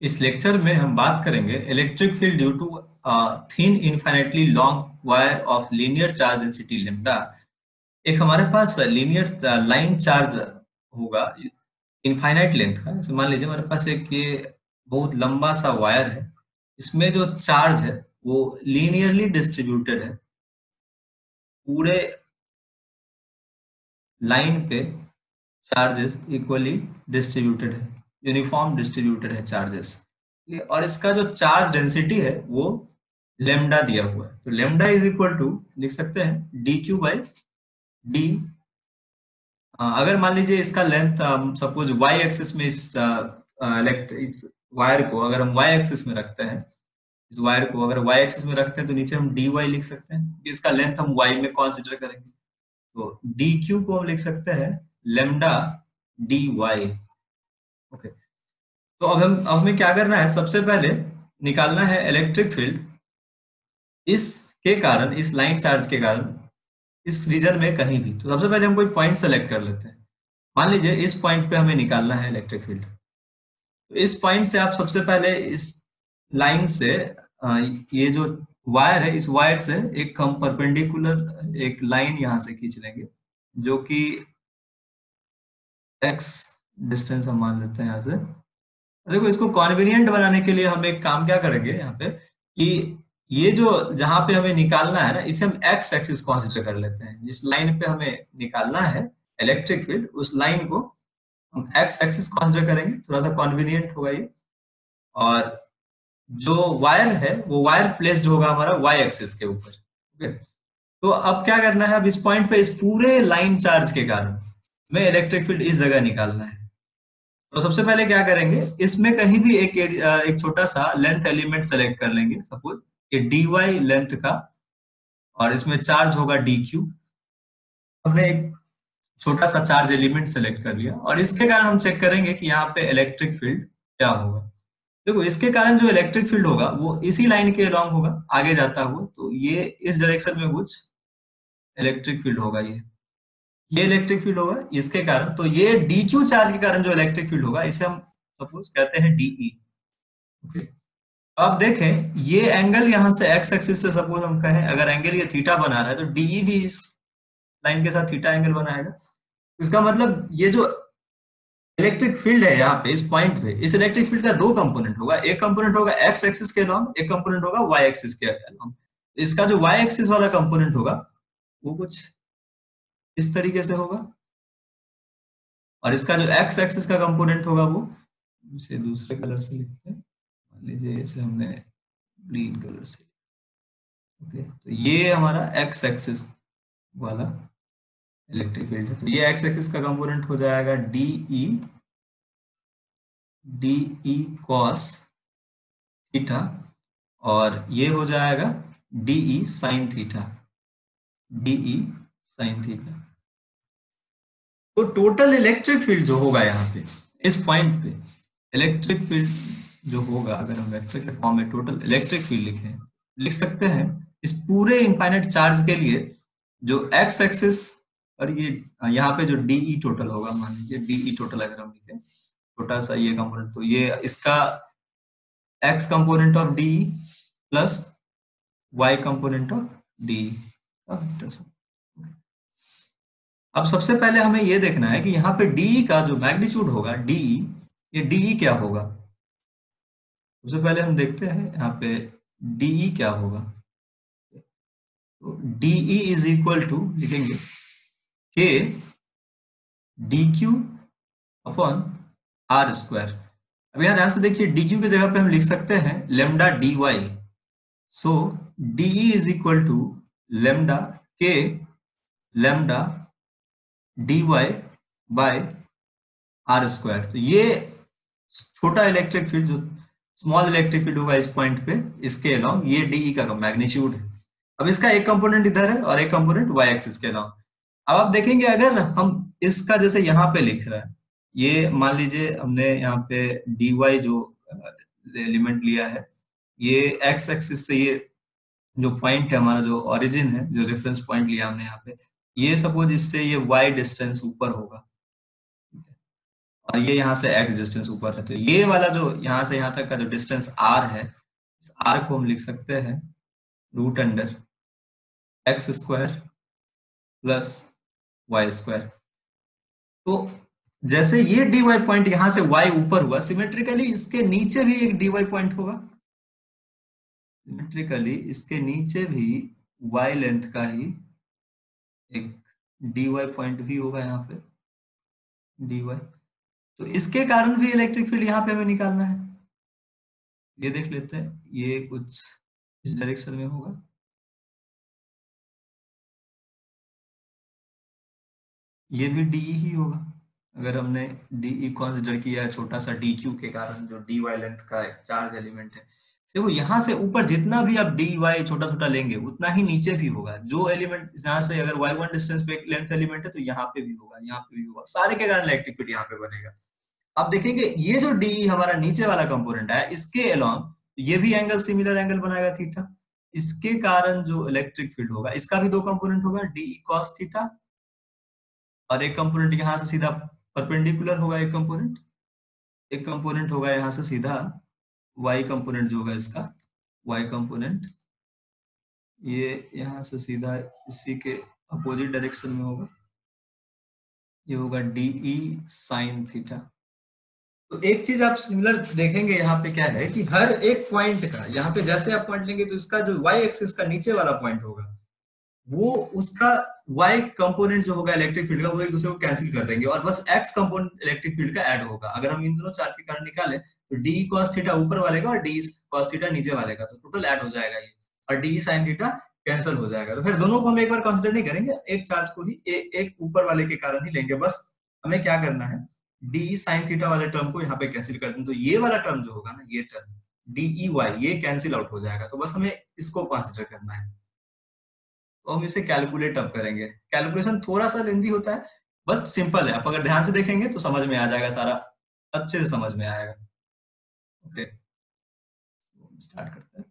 इस लेक्चर में हम बात करेंगे electric field due to thin infinitely long wire of linear charge density lambda. एक हमारे पास लीनियर लाइन चार्ज होगा इनफाइनाइट लेंथ का। जैसे मान लीजिए हमारे पास एक ये बहुत लंबा सा वायर है, इसमें जो चार्ज है वो लीनियरली डिस्ट्रीब्यूटेड है, पूरे लाइन पे चार्जेस इक्वली डिस्ट्रीब्यूटेड है, यूनिफॉर्म डिस्ट्रीब्यूटेड है चार्जेस। और इसका जो चार्ज डेंसिटी है वो लेमडा दिया हुआ है। तो लेमडा इज इक्वल टू लिख सकते हैं डी क्यू बाई डी। अगर मान लीजिए इसका लेंथ सपोज वाई एक्सिस में इस वायर को अगर हम वाई एक्सिस में रखते हैं, इस वायर को अगर वाई एक्सिस में रखते हैं तो नीचे हम डी वाई लिख सकते हैं, इसका लेंथ हम वाई में कंसीडर करेंगे। तो डी क्यू को हम लिख सकते हैं लेमडा डी वाई। ओके, तो अब हमें क्या करना है, सबसे पहले निकालना है इलेक्ट्रिक फील्ड इसके कारण, इस लाइन चार्ज के कारण इस रीजन में कहीं भी। तो सबसे पहले हम कोई पॉइंट सेलेक्ट कर लेते हैं। मान लीजिए इस पॉइंट पे हमें निकालना है इलेक्ट्रिक फील्ड। तो इस पॉइंट से आप सबसे पहले इस लाइन से ये जो वायर है, इस वायर से एक हम परपेंडिकुलर एक लाइन यहां से खींच लेंगे, जो कि एक्स डिस्टेंस हम मान लेते हैं यहाँ से। देखो, इसको कॉन्वीनियंट बनाने के लिए हम एक काम क्या करेंगे यहाँ पे कि ये जो जहां पे हमें निकालना है ना, इसे हम एक्स एक्सिस कंसीडर कर लेते हैं। जिस लाइन पे हमें निकालना है इलेक्ट्रिक फील्ड, उस लाइन को हम एक्स एक्सिस कंसीडर करेंगे, थोड़ा सा कॉन्वीनियंट होगा ये। और जो वायर है वो वायर प्लेस्ड होगा हमारा वाई एक्सिस के ऊपर। ओके, तो अब क्या करना है, अब इस पॉइंट पे इस पूरे लाइन चार्ज के कारण हमें इलेक्ट्रिक फील्ड इस जगह निकालना है। तो सबसे पहले क्या करेंगे, इसमें कहीं भी एक छोटा सा लेंथ एलिमेंट सेलेक्ट कर लेंगे, सपोज ये डी वाई लेंथ का, और इसमें चार्ज होगा डी क्यू। हमने एक छोटा सा चार्ज एलिमेंट सेलेक्ट कर लिया, और इसके कारण हम चेक करेंगे कि यहाँ पे इलेक्ट्रिक फील्ड क्या होगा। देखो, इसके कारण जो इलेक्ट्रिक फील्ड होगा वो इसी लाइन के अलॉन्ग होगा आगे जाता हुआ। तो ये इस डायरेक्शन में कुछ इलेक्ट्रिक फील्ड होगा, ये इलेक्ट्रिक फील्ड होगा इसके कारण। तो ये डी क्यू चार्ज के कारण जो इलेक्ट्रिक फील्ड होगा इसे हम सपोज कहते हैं डीई। ओके, अब देखें ये एंगल यहाँ से एक्स एक्सिस से सपोज हम कहें, अगर एंगल ये थीटा बना रहा है तो डीई भी इस लाइन के साथ थीटा एंगल बनाएगा। इसका मतलब ये जो इलेक्ट्रिक फील्ड है यहाँ पे इस पॉइंट पे, इस इलेक्ट्रिक फील्ड का दो कंपोनेंट होगा। एक कंपोनेंट होगा एक्स एक्सिस के अलॉन्ग, एक कंपोनेंट होगा वाई एक्सिस के अलॉन्ग। इसका जो वाई एक्सिस वाला कंपोनेंट होगा वो कुछ इस तरीके से होगा, और इसका जो एक्स एक्सिस का कंपोनेंट होगा वो, इसे दूसरे कलर से लिखते हैं, मान लीजिए इसे हमने ग्रीन कलर से। ओके, तो ये हमारा एक्स एक्सिस वाला इलेक्ट्रिक फील्ड है। तो ये एक्स एक्सिस का कंपोनेंट हो जाएगा डी ई कॉस थीटा, और ये हो जाएगा d E sine theta, d E sine theta. तो टोटल इलेक्ट्रिक फील्ड जो होगा यहाँ पे इस पॉइंट पे, इलेक्ट्रिक फील्ड जो होगा, अगर हम वेक्टर के फॉर्म में टोटल इलेक्ट्रिक फील्ड लिखें, लिख सकते हैं इस पूरे इनफाइनाइट चार्ज के लिए जो एक्स एक्सिस, और ये यहाँ पे जो डीई टोटल होगा, मान लीजिए डीई टोटल अगर हम लिखें छोटा सा ये कंपोनेंट, तो ये इसका x component of d E plus y component of d E का वेक्टर सम। अब सबसे पहले हमें यह देखना है कि यहाँ पे डीई का जो मैग्नीट्यूड होगा, डीई, ये डीई क्या होगा। सबसे पहले हम देखते हैं यहाँ पे डीई क्या होगा। तो डीई इज इक्वल टू लिखेंगे k d q upon r square. अब यहाँ ध्यान से देखिए, डी क्यू की जगह पे हम लिख सकते हैं lambda d y. So d E is equal to lambda k lambda d y by r square. तो ये छोटा इलेक्ट्रिक फील्ड, जो स्मॉल इलेक्ट्रिक फील्ड होगा इस पॉइंट पे, इसके अलॉन्ग ये डीई का मैग्नीट्यूड है। अब इसका एक कंपोनेंट इधर है और एक कंपोनेंट वाई एक्सिस के अलॉन्ग। अब आप देखेंगे अगर हम इसका जैसे यहाँ पे लिख रहा है, ये मान लीजिए हमने यहाँ पे डी वाई जो एलिमेंट लिया है, ये एक्स एक्सिस से ये जो पॉइंट है हमारा, जो ओरिजिन है, जो रेफरेंस पॉइंट लिया हमने यहाँ पे, ये सपोज इससे ये वाई डिस्टेंस ऊपर होगा। और ये यहाँ से x डिस्टेंस ऊपर है, तो ये वाला जो यहाँ से यहाँ तक का जो डिस्टेंस r है, इस r को हम लिख सकते हैं root under x square plus y square. तो जैसे ये dy पॉइंट यहाँ से y ऊपर हुआ, सिमेट्रिकली इसके नीचे भी एक dy पॉइंट होगा, सिमेट्रिकली इसके नीचे भी y लेंथ का ही एक dy पॉइंट भी होगा यहाँ पे dy। तो इसके कारण भी इलेक्ट्रिक फील्ड यहाँ पे हमें निकालना है। ये देख लेते हैं, ये कुछ इस डायरेक्शन में होगा, ये भी डी ही होगा। अगर हमने डी कंसिडर किया है छोटा सा डी क्यू के कारण, जो डी वाई लेंथ का एक चार्ज एलिमेंट है, देखो यहाँ से ऊपर जितना भी आप डी वाई छोटा छोटा लेंगे उतना ही नीचे भी होगा। जो एलिमेंट यहाँ से अगर वाई वन डिस्टेंस पे एक लेंथ एलिमेंट है तो यहाँ पे भी होगा, यहाँ पे भी होगा, सारे के कारण इलेक्ट्रिक फील्ड यहाँ पे बनेगा। आप देखेंगे ये जो डी हमारा नीचे वाला कंपोनेंट है, इसके अलोंग ये भी एंगल सिमिलर एंगल बनाएगा थीटा, इसके कारण जो इलेक्ट्रिक फील्ड होगा, इसका भी दो कंपोनेंट होगा, डी कॉस थीटा, और एक कंपोनेंट यहाँ से सीधा परपेंडिकुलर होगा, एक कंपोनेंट होगा यहाँ से सीधा y कंपोनेंट जो होगा इसका, y कंपोनेंट ये यहाँ से सीधा इसी के अपोजिट डायरेक्शन में होगा, ये होगा डीई साइन थीटा। तो एक चीज आप सिमिलर देखेंगे यहाँ पे क्या है कि हर एक पॉइंट का, यहाँ पे जैसे आप पॉइंट लेंगे तो इसका जो y एक्सिस का नीचे वाला पॉइंट होगा, वो उसका y कंपोनेंट जो होगा इलेक्ट्रिक फील्ड का, वो एक दूसरे को कैंसिल कर देंगे और बस x कंपोनेंट इलेक्ट्रिक फील्ड का ऐड होगा। अगर हम इन दोनों चार्ज के कारण निकाले तो डी cos थीटा ऊपर वाले का और डी cos थीटा नीचे वाले का, तो टोटल ऐड हो जाएगा ये, और डी sin थीटा कैंसिल हो जाएगा। तो फिर दोनों को हम एक बार कंसीडर नहीं करेंगे, एक चार्ज को ही एक ऊपर वाले के कारण ही लेंगे। बस हमें क्या करना है, डी sin थीटा वाले टर्म को यहाँ पे कैंसिल कर दें, तो ये वाला टर्म जो होगा ना, ये टर्म डी वाई, ये कैंसिल आउट हो जाएगा। तो बस हमें इसको कंसीडर करना है, तो हम इसे कैलकुलेट अब करेंगे। कैलकुलेशन थोड़ा सा लेंदी होता है, बस सिंपल है, आप अगर ध्यान से देखेंगे तो समझ में आ जाएगा, सारा अच्छे से समझ में आएगा। ओके, स्टार्ट करते हैं।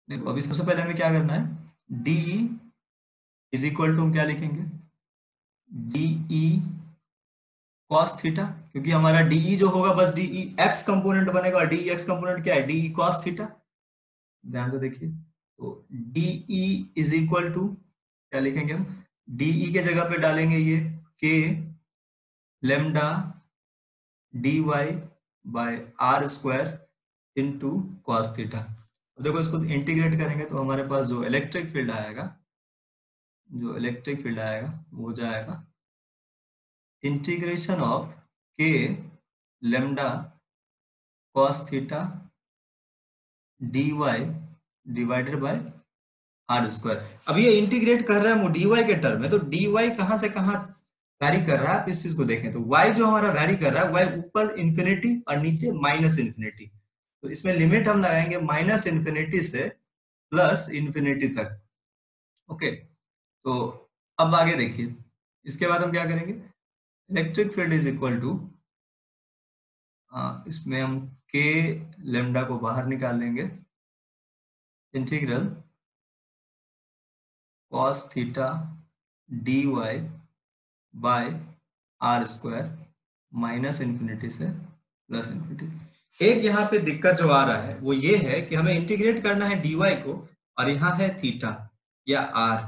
देखो अभी सबसे पहले हमें क्या करना है, डी इज इक्वल टू हम क्या लिखेंगे, डीई कॉस थीटा, क्योंकि हमारा डीई जो होगा बस डीई एक्स कंपोनेंट बनेगा, और डीई एक्स कंपोनेंट क्या है, डीई कॉस थीटा। ध्यान से देखिए, तो डीई इज इक्वल टू क्या लिखेंगे हम, डीई के जगह पे डालेंगे ये k lambda d y by r square into cos theta. देखो इसको इंटीग्रेट करेंगे तो हमारे पास जो इलेक्ट्रिक फील्ड आएगा, वो जाएगा integration of k lambda cos theta d y divided by r square. अब ये इंटीग्रेट कर रहा है वो डी वाई के टर्म में, तो डी वाई कहां से कहां वैरी कर रहा है, आप इस चीज को देखें तो y जो हमारा वैरी कर रहा है, y ऊपर इंफिनिटी और नीचे माइनस इंफिनिटी, तो इसमें लिमिट हम लगाएंगे माइनस इंफिनिटी से प्लस इंफिनिटी तक। ओके, तो अब आगे देखिए, इसके बाद हम क्या करेंगे, electric field is equal to, इसमें हम के लेमडा को बाहर निकाल लेंगे, integral cos theta d y by r square minus infinity से प्लस इंफिनिटी। एक यहाँ पे दिक्कत जो आ रहा है वो ये है कि हमें इंटीग्रेट करना है dy को, और यहाँ है थीटा या r।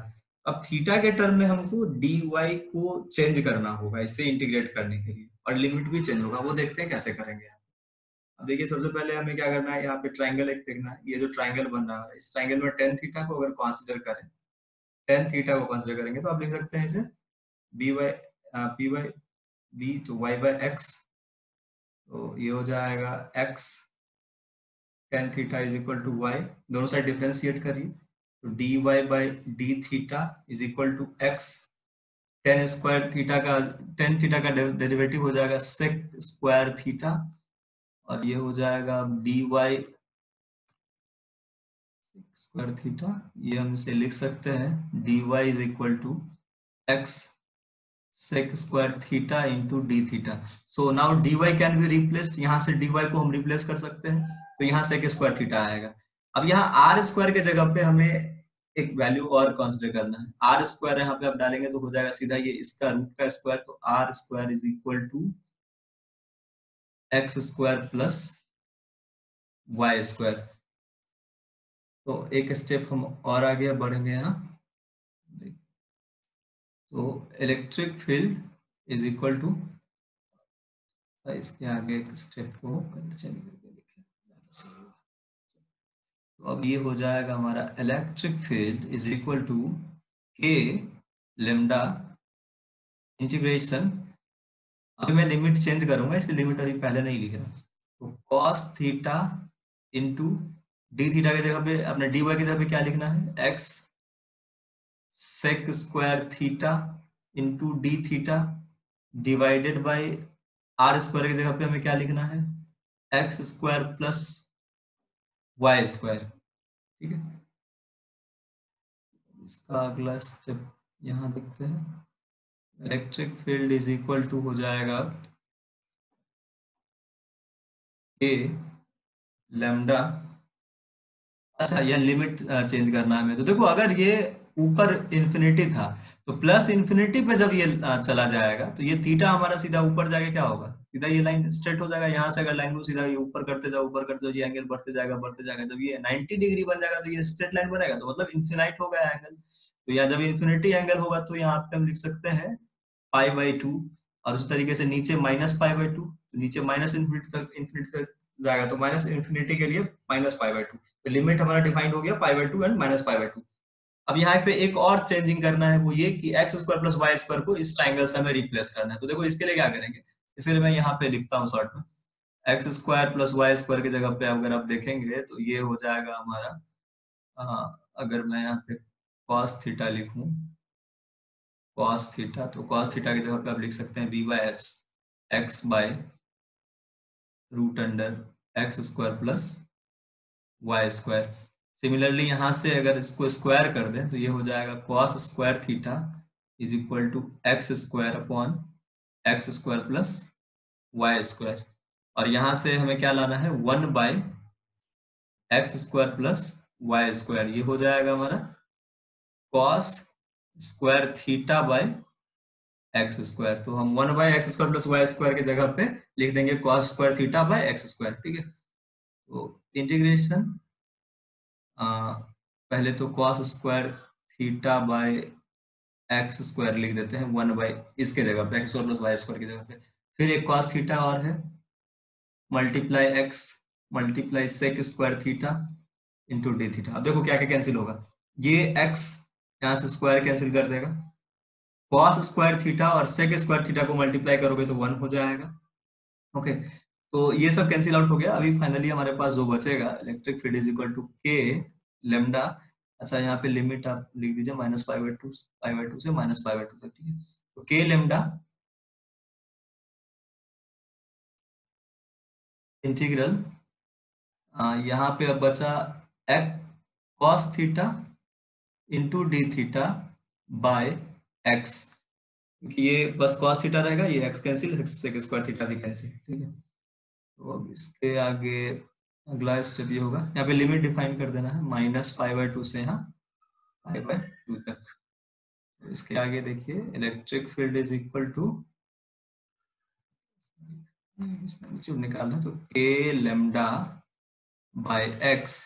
अब थीटा के टर्म में हमको dy को चेंज करना होगा इसे इंटीग्रेट करने के लिए, और लिमिट भी चेंज होगा, वो देखते हैं कैसे करेंगे। अब देखिए सबसे पहले हमें क्या करना है, यहाँ पे ट्राइंगल एक देखना है, ये जो ट्राइंगल बन रहा है, इस ट्राइंगल में टेन थीटा को अगर कंसीडर करें, टेन थीटा को कंसीडर करेंगे तो आप लिख सकते हैं इसे b by p by b, तो वाई बाई एक्स, तो ये हो जाएगा x tan theta is equal to y, दोनों साइड डिफरेंशिएट करिए, तो d y by d theta is equal to x tan square theta का, टेन थीटा का डेरिवेटिव हो जाएगा सेक स्क्वायर थीटा, और ये हो जाएगा डी वाई स्क्वायर थीटा, ये हम इसे लिख सकते हैं d y is equal to x sec square theta into d theta. So now dy can be replaced, यहाँ से dy को हम रिप्लेस कर सकते हैं, तो यहाँ sec square theta आएगा। अब यहाँ r स्क्वायर के जगह पे हमें एक वैल्यू और कंसिडर करना है। आर स्क्वायर यहाँ पे आप डालेंगे तो हो जाएगा सीधा ये इसका रूट का स्क्वायर, तो r square is equal to x square plus y square. तो एक स्टेप हम और आगे बढ़ेंगे यहाँ। तो electric field is equal to, इसके आगे एक स्टेप को चेंज करके लिखें। तो अब ये हो जाएगा हमारा electric field is equal to k lambda integration, अभी मैं लिमिट चेंज करूंगा इसलिए लिमिट अभी पहले नहीं लिख रहा। तो cos theta into d theta की जगह पे अपने डी वाई की जगह पे क्या लिखना है, x sec square theta into d theta divided by r square की जगह पे हमें क्या लिखना है, x square plus y square. ठीक है, इसका अगला स्टेप यहाँ देखते हैं। Electric field is equal to हो जाएगा के लैम्डा, अच्छा यह लिमिट चेंज करना है हमें। तो देखो अगर ये ऊपर इन्फिनिटी था तो प्लस इन्फिनिटी पे जब ये चला जाएगा तो ये थीटा हमारा सीधा ऊपर जाके क्या होगा, सीधा ये लाइन स्ट्रेट हो जाएगा। यहाँ से अगर लाइन को सीधा ये ऊपर करते जाओ ऊपर करते जाओ, ये एंगल बढ़ते जाएगा बढ़ते जाएगा। जब ये 90 डिग्री बन जाएगा तो ये स्ट्रेट लाइन बनेगा, तो मतलब इन्फिनाइट हो गया एंगल। तो यहाँ जब इन्फिनिटी एंगल होगा तो यहाँ पे हम लिख सकते हैं पाई बाई 2, और उस तरीके से नीचे माइनस पाई बाई 2, तो नीचे माइनस इन्फिनिटी तक जाएगा, तो माइनस इन्फिनिटी के लिए माइनस पाई बाई 2। तो लिमिट हमारा डिफाइंड हो गया पाई by 2 and minus pi by 2। अब यहाँ पे एक और चेंजिंग करना है, वो ये कि x square plus y square को इस ट्राइंगल से हमें रिप्लेस करना है। तो देखो इसके लिए क्या करेंगे, इसके लिए मैं यहाँ पे लिखता हूँ शॉर्ट में, x square plus y square की जगह पे अगर आप देखेंगे तो ये हो जाएगा हमारा, अगर मैं यहाँ पे कॉस थीटा लिखूं, कॉस थीटा, तो कॉस थीटा की जगह पे आप लिख सकते हैं b by x, x by root under x square plus y square. Similarly यहाँ से अगर इसको स्क्वायर कर दें तो ये हो जाएगा cos square theta is equal to x square upon x square plus y square. और यहाँ से हमें क्या लाना है, 1 by x square plus y square. ये हो जाएगा हमारा cos square theta by x square. तो हम 1 by x square plus y square की जगह पे लिख देंगे cos square theta by x square. ठीक है, तो इंटीग्रेशन पहले तो cos square theta by x square लिख देते हैं 1 बाय इसके जगह पे x square plus y square की जगह पे, फिर एक कॉस थीटा और है multiply x multiply sec square theta into d theta. अब देखो क्या क्या कैंसिल होगा, ये एक्स यहाँ से स्क्वायर कैंसिल कर देगा, कॉस स्क्वायर थीटा और सेक स्क्वायर थीटा को मल्टीप्लाई करोगे तो 1 हो जाएगा। ओके, तो ये सब कैंसिल आउट हो गया। अभी फाइनली हमारे पास जो बचेगा, electric field is equal to k lambda, अच्छा यहाँ पे लिमिट आप लिख दीजिए माइनस पाई बाई टू से माइनस पाई बाई 2 तक। ठीक है, तो के लेमडा इंटीग्रल, यहाँ पे अब बचा x cos theta into d theta by x, क्योंकि ये बस कॉस थीटा रहेगा, ये x cancel, sec square theta भी कैंसिल। ठीक है, तो अब इसके आगे अगला स्टेप ये होगा, यहाँ पे लिमिट डिफाइन कर देना है माइनस पाई बाई 2 से यहाँ पाई बाई 2 तक। तो इसके आगे देखिए electric field is equal to, निकालना तो के लेमडा बाय एक्स,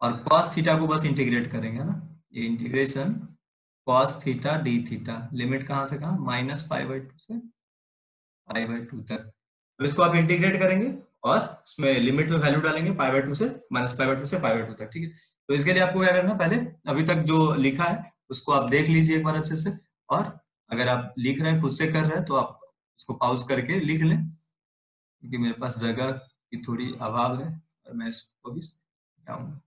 और कॉस थीटा को बस इंटीग्रेट करेंगे ना, ये integration cos theta d theta, limit कहाँ से कहाँ, माइनस पाई बाई 2 से पाई बाई 2 तक। तो इसको आप इंटीग्रेट करेंगे और उसमें लिमिट में वैल्यू डालेंगे पाई बाई 2 से माइनस पाई बाई 2 से पाई बाई 2 तक। ठीक है, तो इसके लिए आपको क्या करना है, पहले अभी तक जो लिखा है उसको आप देख लीजिए एक बार अच्छे से, और अगर आप लिख रहे हैं खुद से कर रहे हैं तो आप उसको पॉज करके लिख लें, क्योंकि मेरे पास जगह की थोड़ी अभाव है और मैं इसको भी जाऊंगा।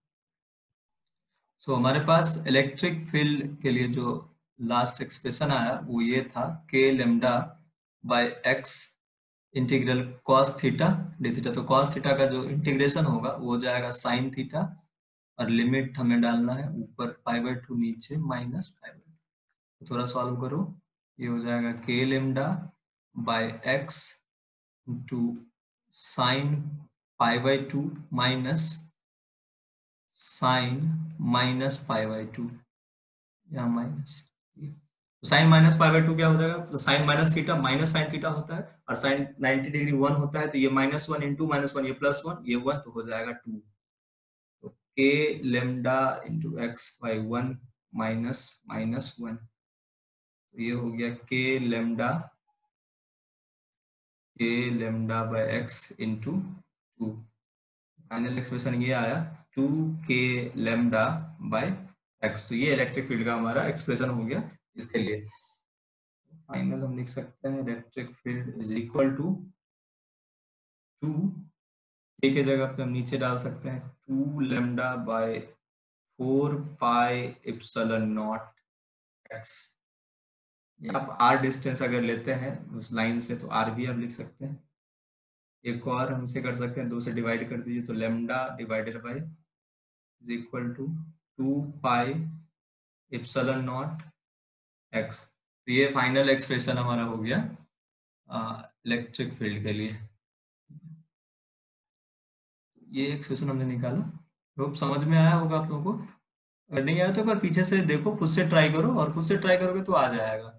सो हमारे पास इलेक्ट्रिक फील्ड के लिए जो लास्ट एक्सप्रेशन आया वो ये था, के lambda by x integral cos theta d theta. तो कॉस थीटा का जो इंटीग्रेशन होगा वो हो जाएगा साइन थीटा, और लिमिट हमें डालना है ऊपर पाई बाई 2 नीचे माइनस पाई बाई 2। थोड़ा सॉल्व करो, ये हो जाएगा k lambda by x into sine pi by 2 minus sine minus pi by 2। यहाँ माइनस, तो साइन माइनस पाई बाय 2 क्या हो जाएगा, तो sine minus theta minus sine theta होता है, और साइन 90 डिग्री 1 होता है, तो ये -1 इंटू -1, ये +1, ये 1, तो हो जाएगा 2। तो k lambda into x by 1 minus -1, तो ये हो गया k lambda by x into 2। Final expression ये आया 2k लेमडा बाय एक्स। तो ये इलेक्ट्रिक फील्ड का हमारा एक्सप्रेशन हो गया इसके लिए। फाइनल हम लिख सकते हैं electric field is equal to 2, k के जगह पे हम नीचे डाल सकते हैं 2 lambda by 4 pi epsilon naught x. आप r डिस्टेंस अगर लेते हैं उस लाइन से तो r भी आप लिख सकते हैं। एक और हमसे कर सकते हैं, 2 से डिवाइड कर दीजिए, तो lambda divided by is equal to 2 pi epsilon naught x. तो ये फाइनल एक्सप्रेशन हमारा हो गया इलेक्ट्रिक फील्ड के लिए। ये एक्सप्रेशन हमने निकाला, होप समझ में आया होगा आप लोगों को। अगर नहीं आया तो एक बार पीछे से देखो, खुद से ट्राई करो, और खुद से ट्राई करोगे तो आ जाएगा।